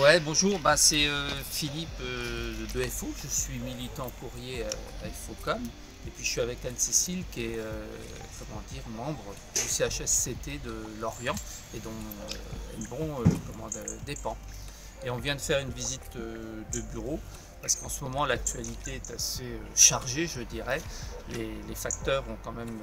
Ouais, bonjour, c'est Philippe de FO, je suis militant courrier à FOCOM et puis je suis avec Anne-Cécile qui est membre du CHSCT de Lorient et dont Hennebont dépend. Et on vient de faire une visite de bureau parce qu'en ce moment l'actualité est assez chargée, je dirais. Les facteurs ont quand même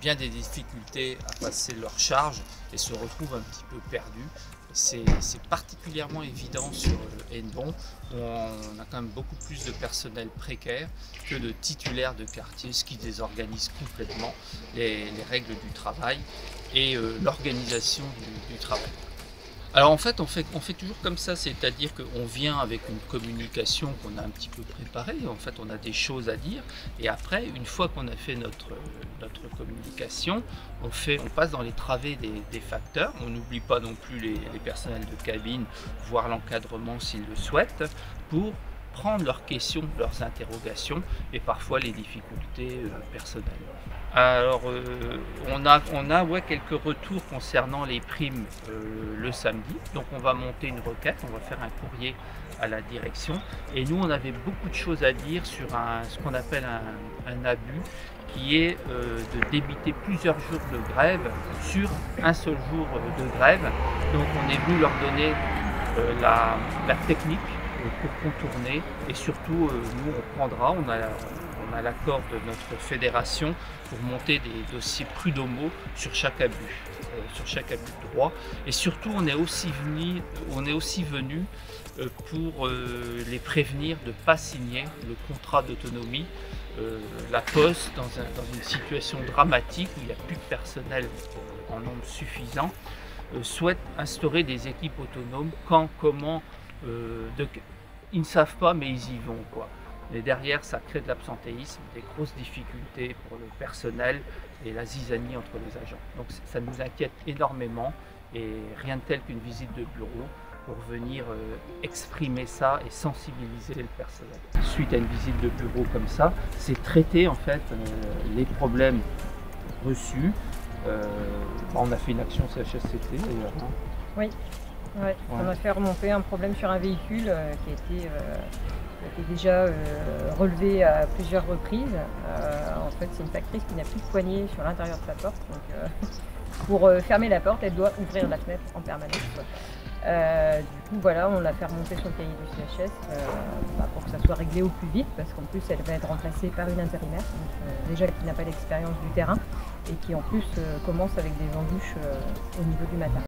bien des difficultés à passer leur charge et se retrouvent un petit peu perdus. C'est particulièrement évident sur Hennebont où on a quand même beaucoup plus de personnel précaire que de titulaires de quartier, ce qui désorganise complètement les règles du travail et l'organisation du travail. Alors en fait, on fait toujours comme ça, c'est-à-dire qu'on vient avec une communication qu'on a un petit peu préparée, en fait on a des choses à dire, et après, une fois qu'on a fait notre communication, on passe dans les travées des facteurs, on n'oublie pas non plus les personnels de cabine, voire l'encadrement s'ils le souhaitent, pour prendre leurs questions, leurs interrogations et parfois les difficultés personnelles. Alors on a quelques retours concernant les primes le samedi, donc on va monter une requête, on va faire un courrier à la direction et nous on avait beaucoup de choses à dire sur ce qu'on appelle un abus qui est de débiter plusieurs jours de grève sur un seul jour de grève. Donc on est venu leur donner la technique pour contourner et surtout nous on prendra, on a l'accord de notre fédération pour monter des dossiers prud'homaux sur chaque abus de droit et surtout on est aussi venu pour les prévenir de ne pas signer le contrat d'autonomie. La Poste, dans une situation dramatique où il n'y a plus de personnel en nombre suffisant, souhaite instaurer des équipes autonomes quand, comment, ils ne savent pas mais ils y vont quoi. Mais derrière ça crée de l'absentéisme, des grosses difficultés pour le personnel et la zizanie entre les agents. Donc ça nous inquiète énormément et rien de tel qu'une visite de bureau pour venir exprimer ça et sensibiliser le personnel. Suite à une visite de bureau comme ça, c'est traiter en fait les problèmes reçus. On a fait une action CHSCT d'ailleurs. Hein. Oui, ouais. On a fait remonter un problème sur un véhicule qui a été déjà relevé à plusieurs reprises. En fait, c'est une factrice qui n'a plus de poignée sur l'intérieur de sa porte. Donc, pour fermer la porte, elle doit ouvrir la fenêtre en permanence. Du coup, voilà, on l'a fait remonter sur le cahier du CHS pour que ça soit réglé au plus vite, parce qu'en plus, elle va être remplacée par une intérimaire, donc, déjà qui n'a pas d'expérience du terrain et qui en plus commence avec des embûches au niveau du matin.